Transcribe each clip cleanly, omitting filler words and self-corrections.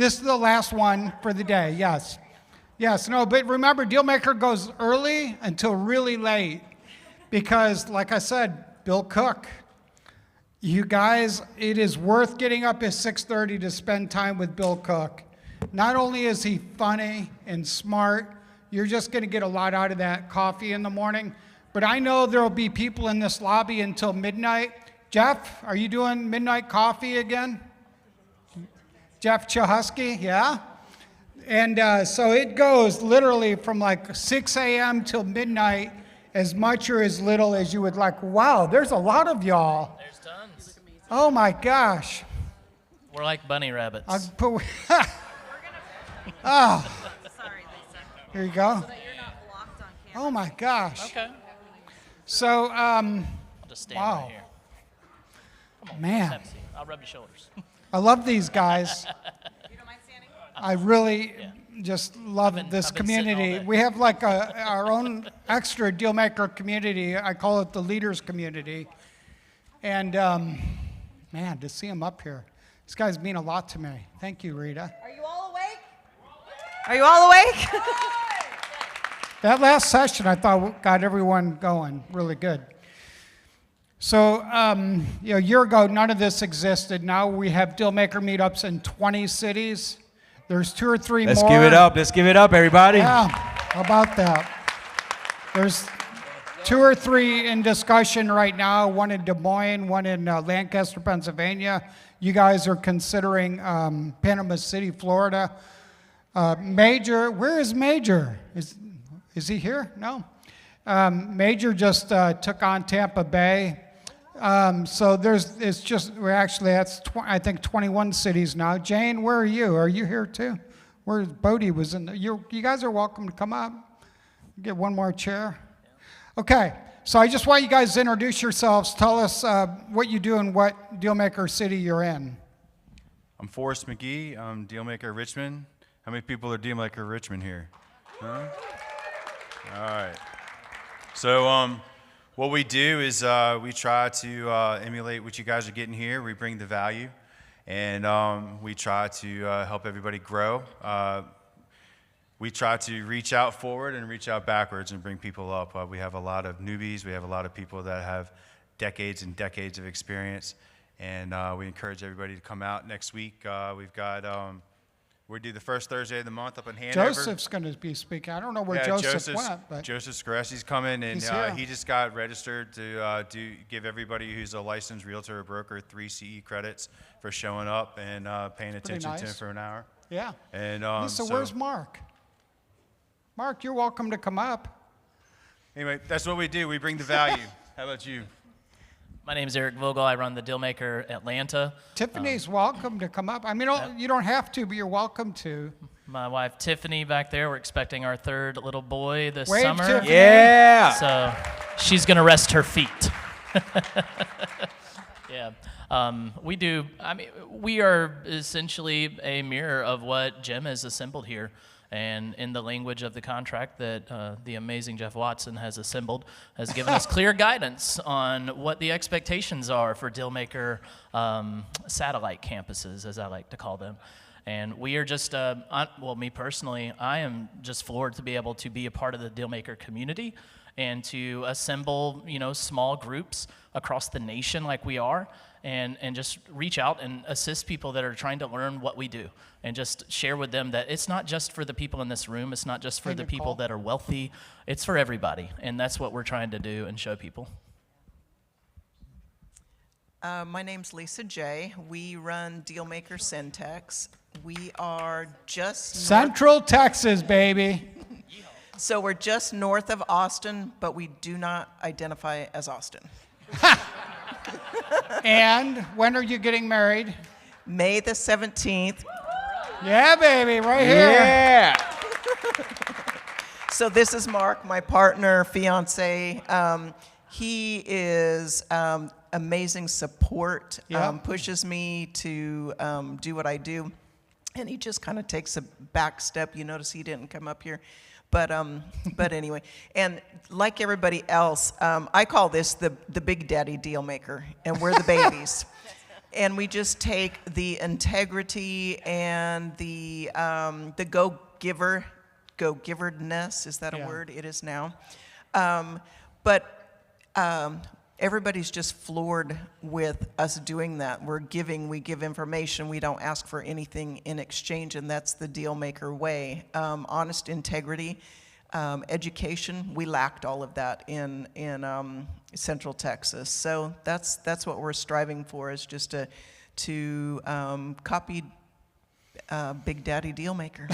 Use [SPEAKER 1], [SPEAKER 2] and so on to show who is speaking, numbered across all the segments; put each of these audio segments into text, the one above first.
[SPEAKER 1] This is the last one for the day, yes. Yes, no, but remember, Dealmaker goes early until really late because, like I said, Bill Cook. You guys, it is worth getting up at 6:30 to spend time with Bill Cook. Not only is he funny and smart, you're just going to get a lot out of that coffee in the morning, but I know there will be people in this lobby until midnight. Jeff, are you doing midnight coffee again? Jeff Chahusky, yeah? And so it goes literally from like 6 a.m. till midnight, as much or as little as you would like. Wow, there's a lot of y'all.
[SPEAKER 2] There's tons.
[SPEAKER 1] Oh my gosh.
[SPEAKER 2] We're like bunny rabbits.
[SPEAKER 1] Oh,
[SPEAKER 3] Sorry, Lisa.
[SPEAKER 1] here you go.
[SPEAKER 3] So that you're not blocked on camera.
[SPEAKER 1] Oh my gosh.
[SPEAKER 2] Okay.
[SPEAKER 1] So,
[SPEAKER 2] I'll just stand
[SPEAKER 1] wow.
[SPEAKER 2] right here. Come on,
[SPEAKER 1] Man.
[SPEAKER 2] have a seat. I'll rub your shoulders.
[SPEAKER 1] I love these guys.
[SPEAKER 3] You don't mind standing?
[SPEAKER 1] I really just love this
[SPEAKER 2] I've been sitting all
[SPEAKER 1] community.
[SPEAKER 2] day.
[SPEAKER 1] We have like our own extra Dealmaker community. I call it the leaders community. And man, to see them up here, these guys mean a lot to me. Thank you, Rita.
[SPEAKER 3] Are you all awake? Are you all awake?
[SPEAKER 1] That last session, I thought got everyone going really good. So, a year ago, none of this existed. Now we have Dealmaker meetups in 20 cities. There's 2 or 3
[SPEAKER 4] Let's
[SPEAKER 1] more.
[SPEAKER 4] give it up. Let's give it up, everybody.
[SPEAKER 1] Yeah, how about that? There's 2 or 3 in discussion right now, one in Des Moines, one in Lancaster, Pennsylvania. You guys are considering Panama City, Florida. Major, where is Major? Is he here? No. Major just took on Tampa Bay. So that's I think 21 cities now. Jane, where are you? Are you here too? Where Bodie was in? You guys are welcome to come up. Get one more chair. Okay, so I just want you guys to introduce yourselves. Tell us what you do and what Dealmaker city you're in.
[SPEAKER 5] I'm Forrest McGee. I'm Dealmaker Richmond. How many people are Dealmaker Richmond here? Huh? All right. So what we do is we try to emulate what you guys are getting here. We bring the value, and we try to help everybody grow. We try to reach out forward and reach out backwards and bring people up. We have a lot of newbies. We have a lot of people that have decades and decades of experience, and we encourage everybody to come out next week. We've got we do the first Thursday of the month up in Hanover.
[SPEAKER 1] Joseph's going to be speaking. I don't know where Joseph went, but
[SPEAKER 5] Joseph Scaressi's coming, and
[SPEAKER 1] he's here.
[SPEAKER 5] he just got registered to give everybody who's a licensed realtor or broker 3 CE credits for showing up and paying attention to him
[SPEAKER 1] nice.
[SPEAKER 5] for an hour.
[SPEAKER 1] yeah.
[SPEAKER 5] And
[SPEAKER 1] Lisa,
[SPEAKER 5] so
[SPEAKER 1] where's Mark? Mark, you're welcome to come up.
[SPEAKER 5] anyway, that's what we do. We bring the value. How about you?
[SPEAKER 2] My name is Eric Vogel. I run the Dealmaker Atlanta.
[SPEAKER 1] Tiffany's welcome to come up. I mean, you don't have to, but you're welcome to.
[SPEAKER 2] My wife Tiffany back there. We're expecting our 3rd little boy this
[SPEAKER 1] Wave,
[SPEAKER 2] summer.
[SPEAKER 1] Tiffany.
[SPEAKER 4] Yeah.
[SPEAKER 2] So she's gonna rest her feet. Yeah. We do. I mean, we are essentially a mirror of what Jim has assembled here. And in the language of the contract that the amazing Jeff Watson has assembled, has given us clear guidance on what the expectations are for Dealmaker satellite campuses, as I like to call them. And we are just, well, me personally, I am just floored to be able to be a part of the Dealmaker community and to assemble, small groups across the nation like we are, and just reach out and assist people that are trying to learn what we do, and just share with them that it's not just for the people in this room, it's not just for the people that are wealthy, it's for everybody, and that's what we're trying to do and show people.
[SPEAKER 6] My name's Lisa J. We run Dealmaker Syntex. We are just
[SPEAKER 1] Central Texas, baby.
[SPEAKER 6] so we're just north of Austin, but we do not identify as Austin.
[SPEAKER 1] And when are you getting married?
[SPEAKER 6] May the 17th.
[SPEAKER 1] Yeah, baby, right here.
[SPEAKER 4] Yeah.
[SPEAKER 6] So this is Mark, my partner, fiance. He is amazing support,
[SPEAKER 1] Yeah.
[SPEAKER 6] pushes me to do what I do. And he just kind of takes a back step. You notice he didn't come up here. But anyway, and like everybody else, I call this the Big Daddy Dealmaker, and we're the babies. and we just take the integrity and the go-giverness, is that a
[SPEAKER 1] Yeah.
[SPEAKER 6] word? It is now. Everybody's just floored with us doing that. We give information, we don't ask for anything in exchange, and that's the deal maker way. Honest integrity, education, we lacked all of that in Central Texas. So that's what we're striving for, is just to copy Big Daddy Deal Maker.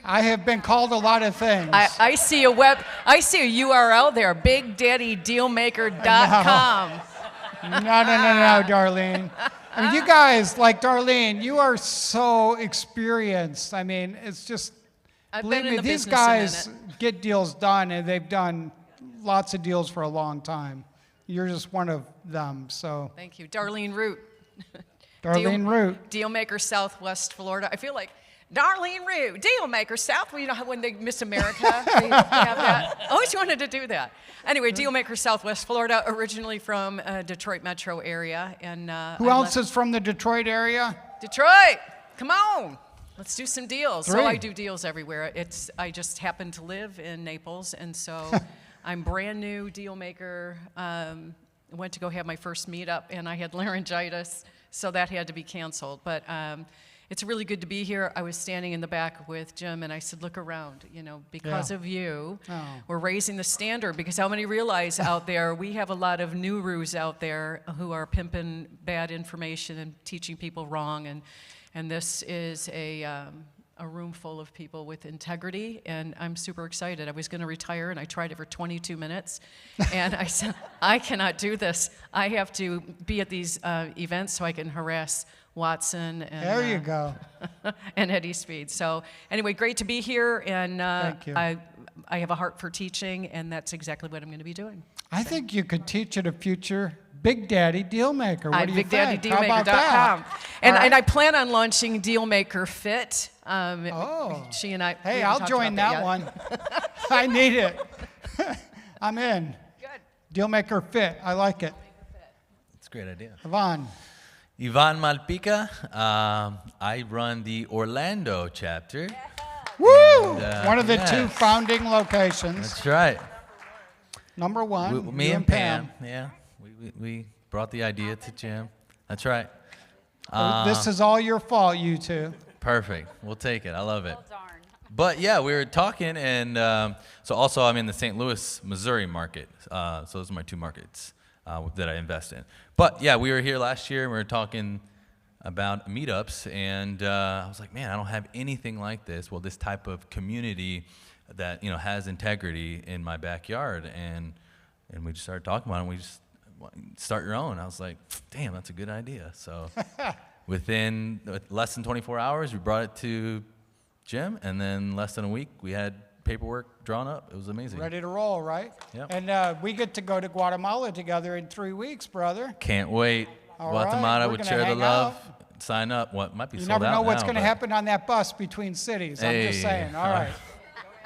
[SPEAKER 1] I have been called a lot of things.
[SPEAKER 7] I see a URL there, bigdaddydealmaker.com.
[SPEAKER 1] No, Darlene. I mean, you guys, like Darlene, you are so experienced. I mean, it's just,
[SPEAKER 7] I've
[SPEAKER 1] believe
[SPEAKER 7] been in
[SPEAKER 1] me,
[SPEAKER 7] the
[SPEAKER 1] these
[SPEAKER 7] business a
[SPEAKER 1] guys
[SPEAKER 7] minute.
[SPEAKER 1] get deals done, and they've done lots of deals for a long time. You're just one of them, so.
[SPEAKER 7] Thank you. Darlene Root.
[SPEAKER 1] Darlene Root.
[SPEAKER 7] Dealmaker Southwest Florida. I feel like Darlene Root, Dealmaker South. Well, you know how when they Miss America, they have that. I always wanted to do that. Anyway, Dealmaker Southwest Florida, originally from Detroit metro area. And
[SPEAKER 1] Who else is from the Detroit area?
[SPEAKER 7] Detroit, come on. Let's do some deals. So
[SPEAKER 1] Three.
[SPEAKER 7] I do deals everywhere. I just happen to live in Naples, and so I'm brand new deal maker. Went to go have my first meetup, and I had laryngitis, so that had to be canceled. But it's really good to be here. I was standing in the back with Jim, and I said, look around, because
[SPEAKER 1] Yeah.
[SPEAKER 7] of you,
[SPEAKER 1] Oh.
[SPEAKER 7] we're raising the standard, because how many realize out there, we have a lot of nurus out there who are pimping bad information and teaching people wrong, and this is a room full of people with integrity, and I'm super excited. I was going to retire, and I tried it for 22 minutes, and I said, I cannot do this. I have to be at these events so I can harass Watson and
[SPEAKER 1] There you go.
[SPEAKER 7] and Eddie Speed. So anyway, great to be here, and
[SPEAKER 1] Thank you.
[SPEAKER 7] I have a heart for teaching, and that's exactly what I'm going to be doing.
[SPEAKER 1] I think you could teach at a future Big Daddy Dealmaker. What do you think? How about
[SPEAKER 7] BigDaddyDealmaker.com.
[SPEAKER 1] that?
[SPEAKER 7] And,
[SPEAKER 1] All right.
[SPEAKER 7] and I plan on launching Dealmaker Fit.
[SPEAKER 1] Oh.
[SPEAKER 7] She and I. we
[SPEAKER 1] Hey,
[SPEAKER 7] haven't
[SPEAKER 1] I'll
[SPEAKER 7] talked
[SPEAKER 1] join
[SPEAKER 7] about
[SPEAKER 1] that
[SPEAKER 7] yet.
[SPEAKER 1] one. I need it. I'm in.
[SPEAKER 7] Good.
[SPEAKER 1] Dealmaker Fit. I like it.
[SPEAKER 4] That's a great idea.
[SPEAKER 1] Yvonne.
[SPEAKER 4] Ivan Malpica. I run the Orlando chapter.
[SPEAKER 1] Woo!
[SPEAKER 4] And,
[SPEAKER 1] One of the
[SPEAKER 4] yes.
[SPEAKER 1] two founding locations.
[SPEAKER 4] That's right.
[SPEAKER 1] Number one,
[SPEAKER 4] Me
[SPEAKER 1] you
[SPEAKER 4] and Pam. Yeah. We brought the idea to Jim. That's right.
[SPEAKER 1] This is all your fault, you two.
[SPEAKER 4] Perfect. We'll take it. I love it. But yeah, we were talking, and so also I'm in the St. Louis, Missouri market. So those are my two markets that I invest in. But yeah, we were here last year, and we were talking about meetups, and I was like, man, I don't have anything like this. Well, this type of community that has integrity in my backyard, and we just started talking about it. And we just start your own. I was like, damn, that's a good idea. So within less than 24 hours, we brought it to Jim, and then less than a week, we had paperwork drawn up. It was amazing.
[SPEAKER 1] Ready to roll, right?
[SPEAKER 4] Yep.
[SPEAKER 1] And we get to go to Guatemala together in 3 weeks, brother.
[SPEAKER 4] Can't wait.
[SPEAKER 1] All right,
[SPEAKER 4] Guatemala
[SPEAKER 1] we're
[SPEAKER 4] would
[SPEAKER 1] gonna
[SPEAKER 4] share the
[SPEAKER 1] hang
[SPEAKER 4] love. Sign up. What might be
[SPEAKER 1] You
[SPEAKER 4] sold
[SPEAKER 1] never
[SPEAKER 4] out
[SPEAKER 1] know what's
[SPEAKER 4] now,
[SPEAKER 1] going to
[SPEAKER 4] but-
[SPEAKER 1] happen on that bus between cities. I'm just
[SPEAKER 4] Hey.
[SPEAKER 1] saying. All right.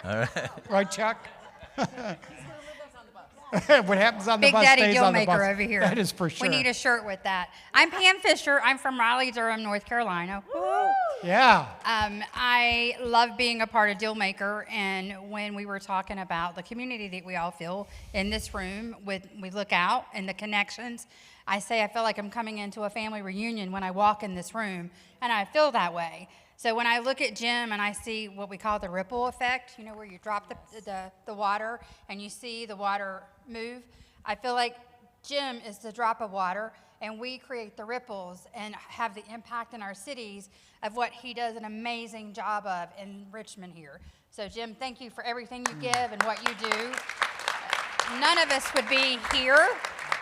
[SPEAKER 4] All right.
[SPEAKER 1] Right, Chuck? What happens on the
[SPEAKER 8] Big
[SPEAKER 1] bus
[SPEAKER 8] Daddy
[SPEAKER 1] stays on the bus.
[SPEAKER 8] Dealmaker over here.
[SPEAKER 1] That is for sure.
[SPEAKER 8] We need a shirt with that. I'm Pam Fisher. I'm from Raleigh-Durham, North Carolina. Woo!
[SPEAKER 1] Yeah.
[SPEAKER 8] I love being a part of Dealmaker, and when we were talking about the community that we all feel in this room, we look out and the connections, I say I feel like I'm coming into a family reunion when I walk in this room, and I feel that way. So when I look at Jim and I see what we call the ripple effect, where you drop the water and you see the water move, I feel like Jim is the drop of water, and we create the ripples and have the impact in our cities of what he does an amazing job of in Richmond here. So Jim, thank you for everything you give and what you do. None of us would be here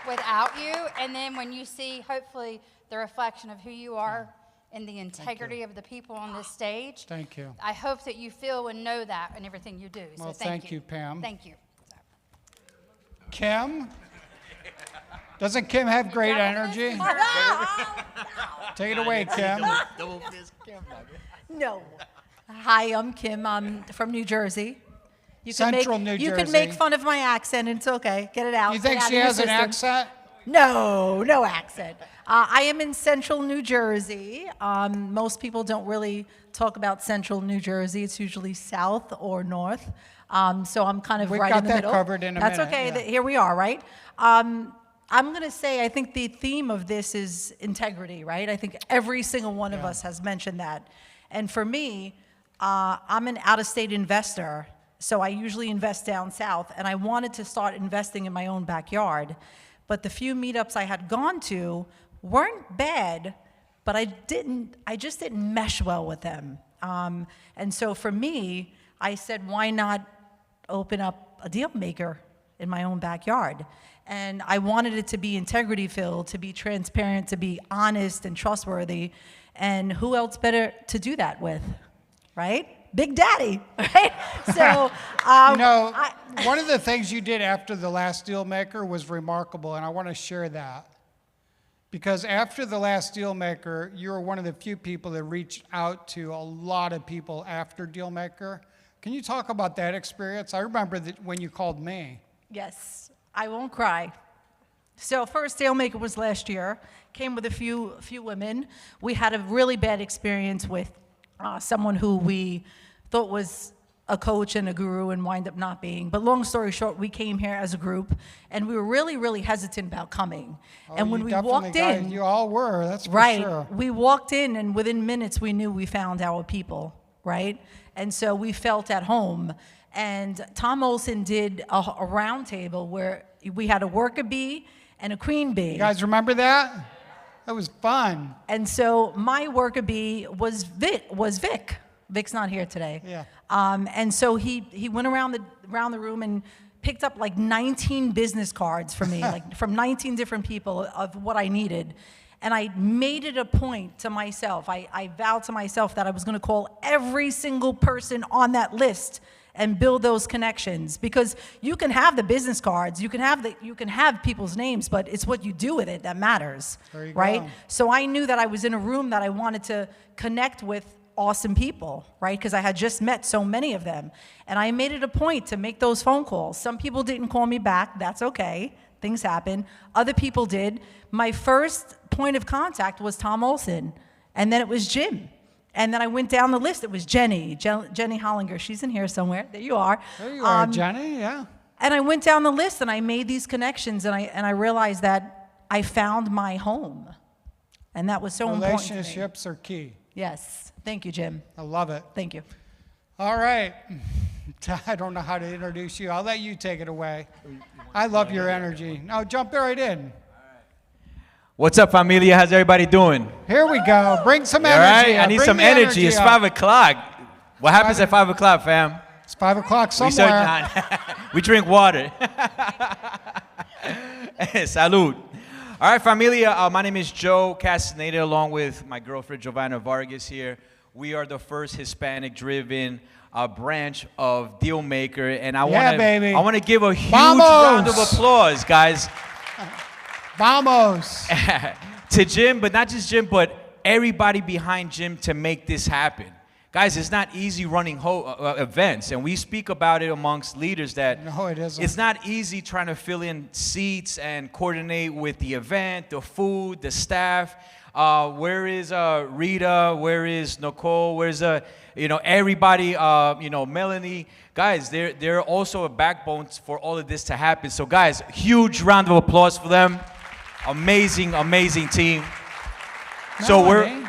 [SPEAKER 8] without you. And then when you see, hopefully, the reflection of who you are and the integrity of the people on this stage,
[SPEAKER 1] Thank you.
[SPEAKER 8] I hope that you feel and know that in everything you do. So
[SPEAKER 1] Well,
[SPEAKER 8] thank
[SPEAKER 1] thank you, Pam.
[SPEAKER 8] Thank you.
[SPEAKER 1] Kim? Doesn't Kim have great energy? Take it away, Kim.
[SPEAKER 9] No. Hi, I'm Kim. I'm from New Jersey. You
[SPEAKER 1] Central New
[SPEAKER 9] You
[SPEAKER 1] Jersey.
[SPEAKER 9] can make fun of my accent. It's okay. Get it out.
[SPEAKER 1] You
[SPEAKER 9] Get
[SPEAKER 1] think
[SPEAKER 9] it out
[SPEAKER 1] she
[SPEAKER 9] of your
[SPEAKER 1] has an
[SPEAKER 9] system.
[SPEAKER 1] accent?
[SPEAKER 9] No accent. I am in central New Jersey. Most people don't really talk about central New Jersey. It's usually south or north. So I'm kind of
[SPEAKER 1] We've
[SPEAKER 9] right
[SPEAKER 1] got
[SPEAKER 9] in the
[SPEAKER 1] that
[SPEAKER 9] middle.
[SPEAKER 1] covered in a
[SPEAKER 9] That's
[SPEAKER 1] minute,
[SPEAKER 9] okay.
[SPEAKER 1] yeah.
[SPEAKER 9] Here we are, right? I'm going to say I think the theme of this is integrity, right? I think every single one of us has mentioned that. And for me, I'm an out-of-state investor, so I usually invest down south, and I wanted to start investing in my own backyard. But the few meetups I had gone to weren't bad, but I just didn't mesh well with them. And so for me, I said, why not open up a deal maker in my own backyard? And I wanted it to be integrity filled, to be transparent, to be honest and trustworthy. And who else better to do that with, right? Big Daddy, right? So,
[SPEAKER 1] One of the things you did after the last deal maker was remarkable, and I want to share that. Because after the last deal maker, you were one of the few people that reached out to a lot of people after deal maker. Can you talk about that experience? I remember that when you called me.
[SPEAKER 9] yes, I won't cry. So first Dealmaker was last year. Came with a few women. We had a really bad experience with someone who we thought was a coach and a guru and wind up not being. But long story short, we came here as a group, and we were really, really hesitant about coming. And when we walked in,
[SPEAKER 1] you all were, that's for
[SPEAKER 9] right,
[SPEAKER 1] sure.
[SPEAKER 9] we walked in, and within minutes, we knew we found our people, right? And so we felt at home. And Tom Olson did a round table where we had a worker bee and a queen bee.
[SPEAKER 1] You guys remember that? That was fun.
[SPEAKER 9] And so my worker bee was Vic. Vic's not here today.
[SPEAKER 1] Yeah.
[SPEAKER 9] And so he went around the room and picked up like 19 business cards for me, like from 19 different people of what I needed. And I made it a point to myself. I vowed to myself that I was going to call every single person on that list and build those connections, because you can have the business cards, you can have people's names, but it's what you do with it that matters,
[SPEAKER 1] There you
[SPEAKER 9] right?
[SPEAKER 1] go.
[SPEAKER 9] So I knew that I was in a room that I wanted to connect with awesome people, right? Because I had just met so many of them. And I made it a point to make those phone calls. Some people didn't call me back. That's okay. Things happen. Other people did. My first point of contact was Tom Olson. And then it was Jim. And then I went down the list. It was Jenny Hollinger. She's in here somewhere. There you are.
[SPEAKER 1] There you are, Jenny, yeah.
[SPEAKER 9] And I went down the list and I made these connections, and I realized that I found my home. And that was so important to me.
[SPEAKER 1] Relationships are key.
[SPEAKER 9] Yes. Thank you, Jim.
[SPEAKER 1] I love it.
[SPEAKER 9] Thank you.
[SPEAKER 1] All right. I don't know how to introduce you. I'll let you take it away. I love your energy. No, jump right in.
[SPEAKER 10] What's up, familia? How's everybody doing?
[SPEAKER 1] Here we go. Bring some
[SPEAKER 10] All
[SPEAKER 1] energy.
[SPEAKER 10] right, I need
[SPEAKER 1] Bring
[SPEAKER 10] some
[SPEAKER 1] the
[SPEAKER 10] energy. It's
[SPEAKER 1] up.
[SPEAKER 10] 5 o'clock. What happens at 5 o'clock, fam?
[SPEAKER 1] It's 5 o'clock
[SPEAKER 10] We
[SPEAKER 1] somewhere.
[SPEAKER 10] we drink water. Salud. All right, familia. My name is Joe Castaneda, along with my girlfriend Giovanna Vargas here. We are the first Hispanic-driven branch of Dealmaker, and I
[SPEAKER 1] baby.
[SPEAKER 10] want to give a huge
[SPEAKER 1] Vamos.
[SPEAKER 10] round of applause, guys.
[SPEAKER 1] Vamos.
[SPEAKER 10] To Jim, but not just Jim, but everybody behind Jim to make this happen. Guys, it's not easy running events, and we speak about it amongst leaders that
[SPEAKER 1] No, it isn't.
[SPEAKER 10] it's not easy trying to fill in seats and coordinate with the event, the food, the staff. Where is Rita? Where is Nicole? Where's everybody? Melanie. Guys, they're also a backbone for all of this to happen. So, guys, huge round of applause for them. Amazing, amazing team. So
[SPEAKER 1] Melanie.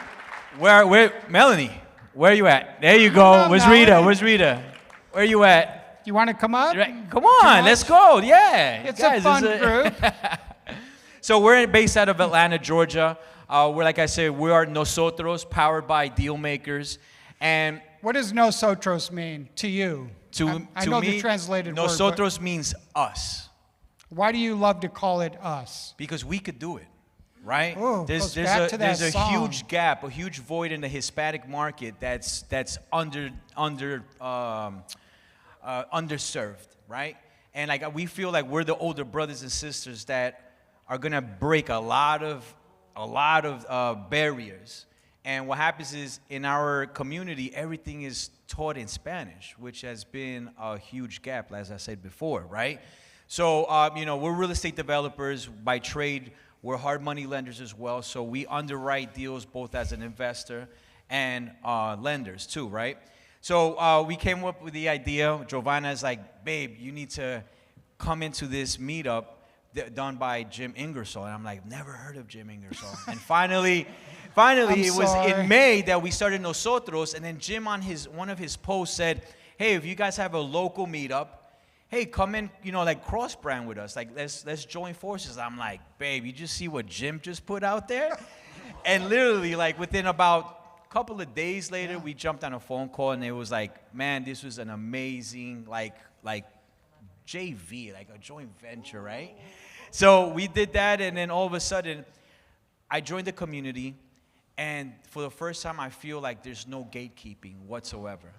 [SPEAKER 10] where Melanie? Where are you at? There you
[SPEAKER 1] Come
[SPEAKER 10] go.
[SPEAKER 1] on,
[SPEAKER 10] Where's
[SPEAKER 1] Melanie.
[SPEAKER 10] Rita? Where's Rita? Where are you at?
[SPEAKER 1] You want to come up?
[SPEAKER 10] Come on, let's go. Yeah,
[SPEAKER 1] It's
[SPEAKER 10] guys,
[SPEAKER 1] a fun group.
[SPEAKER 10] So we're based out of Atlanta, Georgia. We're, like I said, we are Nosotros, powered by Dealmakers. And
[SPEAKER 1] What does nosotros mean to you? I know
[SPEAKER 10] me,
[SPEAKER 1] the translated word.
[SPEAKER 10] Nosotros means us,
[SPEAKER 1] but why do you love to call it us?
[SPEAKER 10] because we could do it, right?
[SPEAKER 1] Ooh, goes back to that
[SPEAKER 10] there's a
[SPEAKER 1] song.
[SPEAKER 10] huge gap, a huge void in the Hispanic market that's underserved, right? And like we feel like we're the older brothers and sisters that are gonna break a lot of barriers. And what happens is in our community, everything is taught in Spanish, which has been a huge gap, as I said before, right? So, we're real estate developers by trade. We're hard money lenders as well. So we underwrite deals both as an investor and lenders too, right? So we came up with the idea. Giovanna's like, babe, you need to come into this meetup done by Jim Ingersoll. And I'm like, never heard of Jim Ingersoll. And finally, it was in May that we started Nosotros. And then Jim on one of his posts said, hey, if you guys have a local meetup, hey, come in, like cross-brand with us. Like, let's join forces. I'm like, babe, you just see what Jim just put out there? And literally, like, within about a couple of days later, we jumped on a phone call, and it was like, man, this was an amazing, like JV, like a joint venture, right? So we did that, and then all of a sudden, I joined the community, and for the first time, I feel like there's no gatekeeping whatsoever.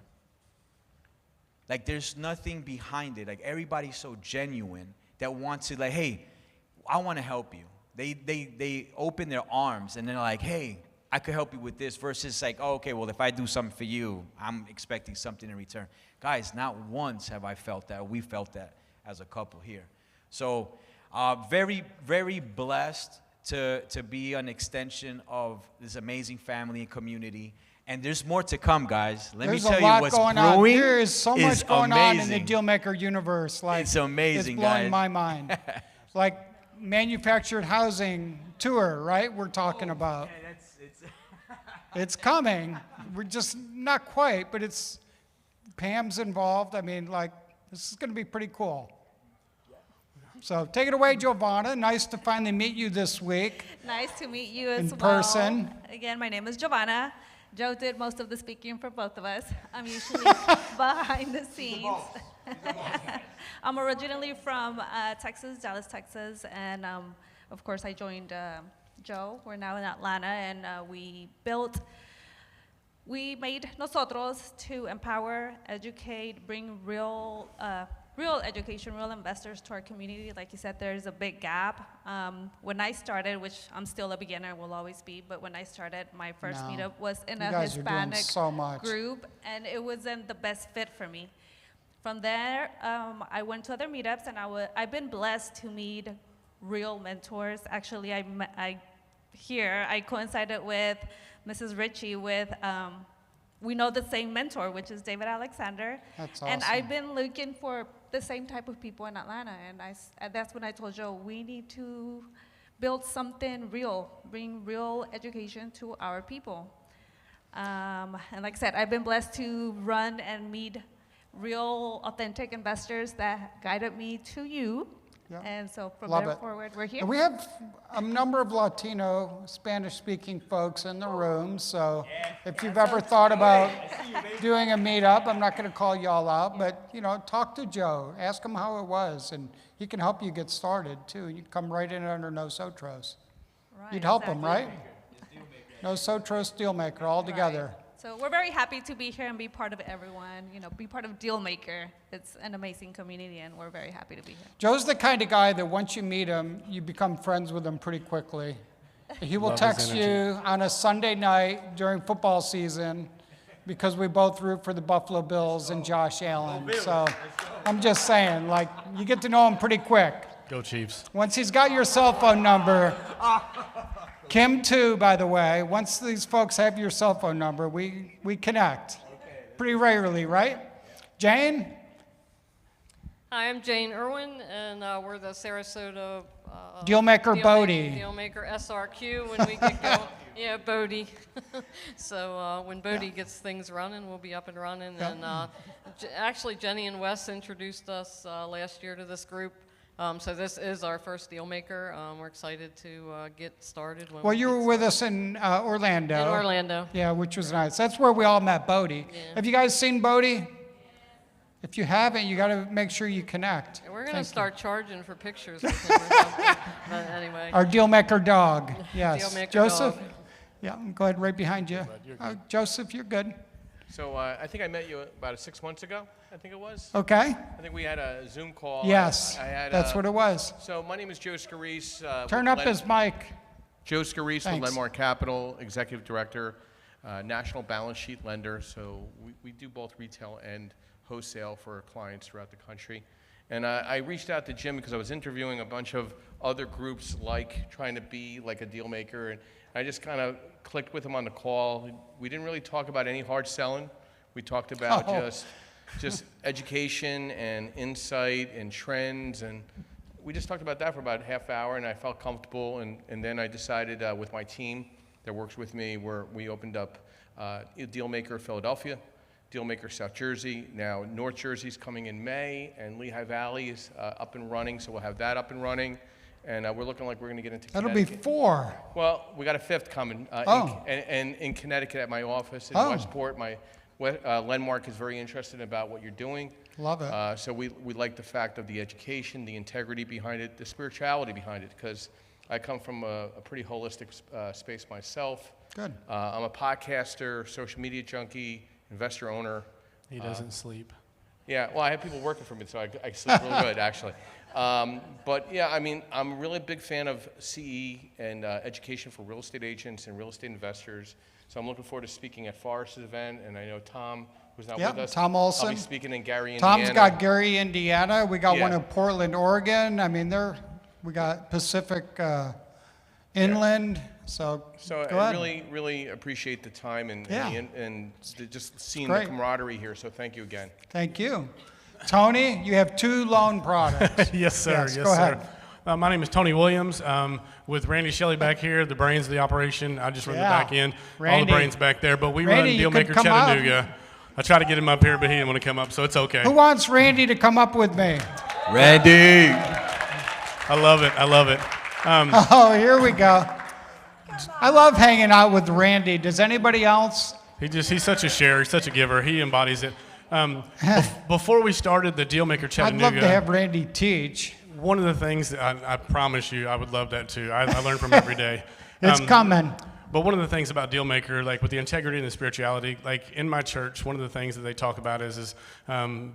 [SPEAKER 10] Like, there's nothing behind it. Like, everybody's so genuine that wants to, like, hey, I want to help you. They open their arms, and they're like, hey, I could help you with this, versus like, oh, okay, well, if I do something for you, I'm expecting something in return. Guys, not once have I felt that. We felt that as a couple here. So very, very blessed to be an extension of this amazing family and community. And there's more to come, guys. Let me tell you what's brewing.
[SPEAKER 1] There is so much going on in the Dealmaker universe. Like,
[SPEAKER 10] it's amazing,
[SPEAKER 1] it's blowing
[SPEAKER 10] guys.
[SPEAKER 1] my mind. Like manufactured housing tour, right? We're talking about. It's coming. We're just not quite, but it's Pam's involved. I mean, like, this is going to be pretty cool. So take it away, Giovanna. Nice to finally meet you this week.
[SPEAKER 11] Nice to meet you as well.
[SPEAKER 1] In person.
[SPEAKER 11] Again, my name is Giovanna. Joe did most of the speaking for both of us. I'm usually behind the scenes. I'm originally from Texas, Dallas, Texas, and of course I joined Joe. We're now in Atlanta, and we made Nosotros to empower, educate, bring real education, real investors to our community. Like you said, there's a big gap. When I started, which I'm still a beginner, will always be, but when I started, my first meetup was in a Hispanic group, and it wasn't the best fit for me. From there, I went to other meetups, and I've been blessed to meet real mentors. Actually, I coincided with Mrs. Ritchie with we know the same mentor, which is David Alexander.
[SPEAKER 1] That's awesome.
[SPEAKER 11] And I've been looking for the same type of people in Atlanta, and that's when I told Joe, we need to build something real, bring real education to our people. And like I said, I've been blessed to run and meet real, authentic investors that guided me to you.
[SPEAKER 1] Yeah.
[SPEAKER 11] And so from
[SPEAKER 1] Love
[SPEAKER 11] there
[SPEAKER 1] it.
[SPEAKER 11] forward, we're here.
[SPEAKER 1] And we have a number of Latino, Spanish-speaking folks in the room, so if you've ever thought about doing a meetup, I'm not going to call y'all out, but, talk to Joe. Ask him how it was, and he can help you get started, too. You can come right in under Nosotros.
[SPEAKER 11] Right,
[SPEAKER 1] You'd help him, right? Nosotros Dealmaker, all together.
[SPEAKER 11] So we're very happy to be here and be part of everyone, be part of Dealmaker. It's an amazing community, and we're very happy to be here.
[SPEAKER 1] Joe's the kind of guy that once you meet him, you become friends with him pretty quickly. He will text you on a Sunday night during football season because we both root for the Buffalo Bills and Josh Allen. So I'm just saying, like, you get to know him pretty quick.
[SPEAKER 12] Go Chiefs.
[SPEAKER 1] Once he's got your cell phone number, Kim too, by the way, once these folks have your cell phone number, we connect pretty regularly, right? Jane?
[SPEAKER 13] Hi, I'm Jane Irwin, and we're the Sarasota
[SPEAKER 1] Dealmaker Bodie.
[SPEAKER 13] Dealmaker SRQ when we get going. Yeah, Bodie. So when Bodie gets things running, we'll be up and running. And actually, Jenny and Wes introduced us last year to this group. So this is our first Dealmaker. We're excited to get started.
[SPEAKER 1] Well, you were with us in Orlando.
[SPEAKER 13] In Orlando.
[SPEAKER 1] Yeah, which was nice. That's where we all met Bodie.
[SPEAKER 13] Yeah.
[SPEAKER 1] Have you guys seen Bodie? If you haven't, you got to make sure you connect.
[SPEAKER 13] We're going to start charging for pictures with him or something. But anyway.
[SPEAKER 1] Our Dealmaker dog. Yes.
[SPEAKER 13] Dealmaker
[SPEAKER 1] Joseph?
[SPEAKER 13] dog.
[SPEAKER 1] Yeah, go ahead, right behind you. Joseph, you're good.
[SPEAKER 12] So I think I met you about 6 months ago, I think it was.
[SPEAKER 1] Okay.
[SPEAKER 12] I think we had a Zoom call.
[SPEAKER 1] Yes,
[SPEAKER 12] that's
[SPEAKER 1] what it was.
[SPEAKER 12] So my name is Joe Scarice.
[SPEAKER 1] Turn up his mic.
[SPEAKER 12] Joe Scarice with
[SPEAKER 1] Thanks.
[SPEAKER 12] Lenmar Capital, Executive Director, National Balance Sheet Lender. So we do both retail and wholesale for our clients throughout the country. And I reached out to Jim because I was interviewing a bunch of other groups like trying to be like a deal maker, and I just kind of clicked with him on the call. We didn't really talk about any hard selling. We talked about just education and insight and trends, and we just talked about that for about a half hour, and I felt comfortable, and then I decided with my team that works with me, we opened up Dealmaker Philadelphia, Dealmaker South Jersey. Now North Jersey's coming in May, and Lehigh Valley is up and running, so we'll have that up and running. And we're looking like we're going to get into
[SPEAKER 1] That'll be
[SPEAKER 12] Connecticut.
[SPEAKER 1] 4.
[SPEAKER 12] Well, we got a 5th coming. In Connecticut at my office in Westport. Lenmark is very interested about what you're doing.
[SPEAKER 1] Love it.
[SPEAKER 12] So we like the fact of the education, the integrity behind it, the spirituality behind it, because I come from a pretty holistic space myself.
[SPEAKER 1] Good.
[SPEAKER 12] I'm a podcaster, social media junkie, investor owner.
[SPEAKER 14] He doesn't sleep.
[SPEAKER 12] Yeah, well, I have people working for me, so I sleep real good, actually. But yeah, I mean, I'm a really big fan of CE and education for real estate agents and real estate investors. So I'm looking forward to speaking at Forrest's event, and I know Tom, who's not with us.
[SPEAKER 1] Tom Olson.
[SPEAKER 12] I'll be speaking in Gary, Indiana.
[SPEAKER 1] Tom's got Gary, Indiana. We got one in Portland, Oregon. I mean, we got Pacific Inland. So go
[SPEAKER 12] I
[SPEAKER 1] ahead.
[SPEAKER 12] really appreciate the time and just seeing
[SPEAKER 1] Great.
[SPEAKER 12] the camaraderie here. So thank you again.
[SPEAKER 1] Thank you. Tony, you have 2 loan products.
[SPEAKER 14] Yes, sir. Yes,
[SPEAKER 1] go ahead.
[SPEAKER 14] sir. My name is Tony Williams. With Randy Shelley back here, the brains of the operation. I just run the back end. All
[SPEAKER 1] Randy.
[SPEAKER 14] the brains back there. But we
[SPEAKER 1] Randy, you
[SPEAKER 14] run
[SPEAKER 1] could
[SPEAKER 14] Dealmaker
[SPEAKER 1] come up.
[SPEAKER 14] Chattanooga. I tried to get him up here, but he didn't want to come up, so it's okay.
[SPEAKER 1] Who wants Randy to come up with me?
[SPEAKER 4] Randy.
[SPEAKER 14] I love it. I love it.
[SPEAKER 1] Oh, here we go. I love hanging out with Randy. Does anybody else?
[SPEAKER 14] He's such a sharer. He's such a giver. He embodies it. Before we started the Dealmaker Chattanooga,
[SPEAKER 1] I'd love to have Randy teach.
[SPEAKER 14] one of the things that I promise you, I would love that too. I learn from every day.
[SPEAKER 1] It's coming.
[SPEAKER 14] But one of the things about Dealmaker, like with the integrity and the spirituality, like in my church, one of the things that they talk about is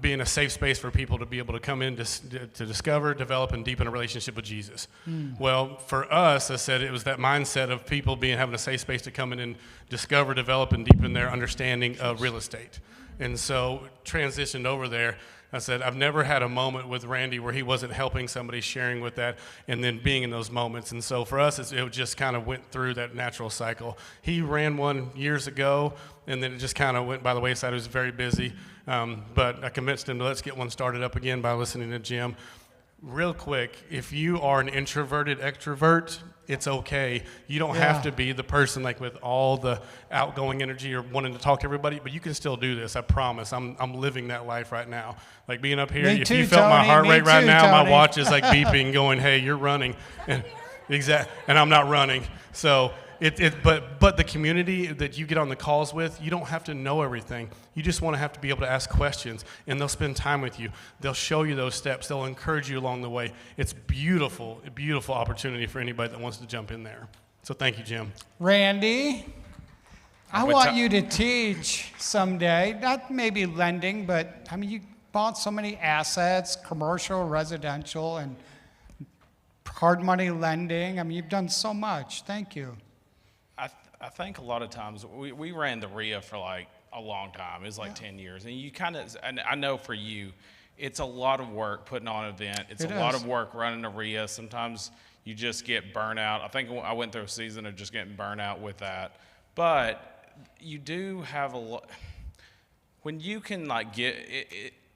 [SPEAKER 14] being a safe space for people to be able to come in to discover, develop, and deepen a relationship with Jesus. Well, for us, I said it was that mindset of people having a safe space to come in and discover, develop, and deepen their understanding of real estate. And so transitioned over there. I said, I've never had a moment with Randy where he wasn't helping somebody, sharing with that, and then being in those moments. And so for us, it just kind of went through that natural cycle. He ran one years ago, and then it just kind of went by the wayside. He was very busy. But I convinced him to let's get one started up again by listening to Jim. Real quick, if you are an introverted extrovert, it's okay. You don't have to be the person like with all the outgoing energy or wanting to talk to everybody, but you can still do this. I promise. I'm living that life right now. Like being up here,
[SPEAKER 1] Me
[SPEAKER 14] if
[SPEAKER 1] too,
[SPEAKER 14] you felt my
[SPEAKER 1] Tony.
[SPEAKER 14] heart
[SPEAKER 1] Me
[SPEAKER 14] rate right
[SPEAKER 1] too,
[SPEAKER 14] now, my
[SPEAKER 1] Tony.
[SPEAKER 14] watch is like beeping, going, "Hey, you're running," and I'm not running. So but the community that you get on the calls with, you don't have to know everything. You just want to have to be able to ask questions, and they'll spend time with you. They'll show you those steps. They'll encourage you along the way. It's beautiful, a beautiful opportunity for anybody that wants to jump in there. So thank you, Jim.
[SPEAKER 1] Randy, I want you to teach someday, not maybe lending, but I mean, you bought so many assets, commercial, residential, and hard money lending. I mean, you've done so much. Thank you.
[SPEAKER 15] I think a lot of times we ran the RIA for like a long time. It was like 10 years. And you kind of, and I know for you, it's a lot of work putting on an event. It's a lot of work running a RIA. Sometimes you just get burnt out. I think I went through a season of just getting burnt out with that. But you do have a lot, when you can like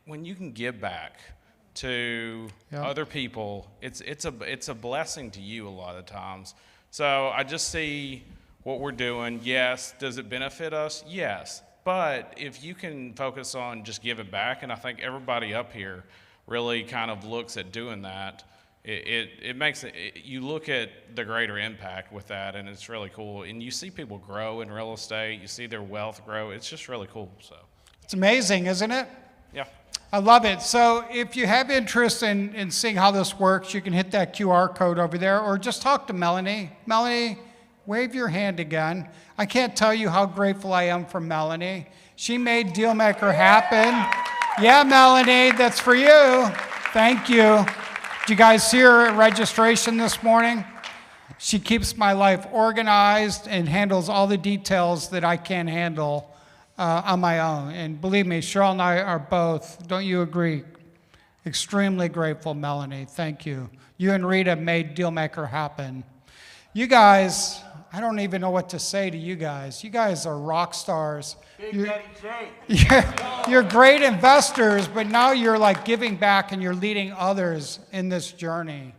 [SPEAKER 15] when you can give back to other people, it's a blessing to you a lot of times. So I just see what we're doing. Yes. Does it benefit us? Yes. But if you can focus on just giving back, and I think everybody up here really kind of looks at doing that, it makes it, you look at the greater impact with that, and it's really cool. And you see people grow in real estate. You see their wealth grow. It's just really cool. So
[SPEAKER 1] It's amazing, isn't it?
[SPEAKER 15] Yeah.
[SPEAKER 1] I love it. So if you have interest in seeing how this works, you can hit that QR code over there, or just talk to Melanie. Melanie, wave your hand again. I can't tell you how grateful I am for Melanie. She made Dealmaker happen. Yeah, Melanie, that's for you. Thank you. Did you guys see her at registration this morning? She keeps my life organized and handles all the details that I can't handle on my own. And believe me, Cheryl and I are both, don't you agree? Extremely grateful, Melanie. Thank you. You and Rita made Dealmaker happen. You guys, I don't even know what to say to you guys. You guys are rock stars. You're great investors, but now you're like giving back and you're leading others in this journey.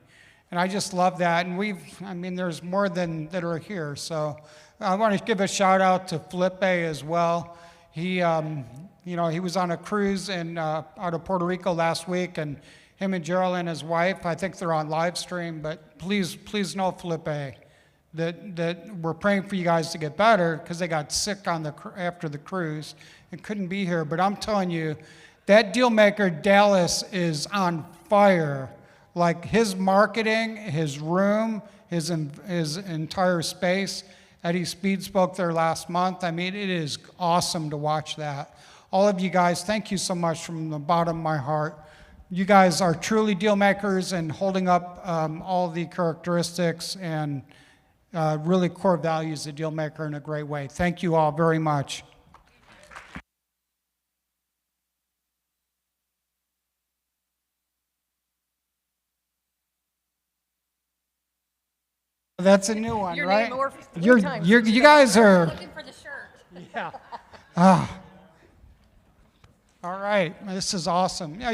[SPEAKER 1] And I just love that. And there's more than that are here. So I want to give a shout out to Felipe as well. He was on a cruise out of Puerto Rico last week, and him and Geraldine, his wife, I think they're on live stream, but please know, Felipe, that we're praying for you guys to get better because they got sick after the cruise and couldn't be here. But I'm telling you, that Dealmaker Dallas is on fire. Like his marketing, his room, his entire space. Eddie Speed spoke there last month. I mean, it is awesome to watch that. All of you guys, thank you so much from the bottom of my heart. You guys are truly deal makers and holding up all the characteristics and really core values of deal maker in a great way. Thank you all very much. That's a new one,
[SPEAKER 9] Your
[SPEAKER 1] right?
[SPEAKER 9] name or 3 times.
[SPEAKER 1] You guys are.
[SPEAKER 8] Looking for the shirt.
[SPEAKER 1] Yeah. All right. This is awesome. Yeah,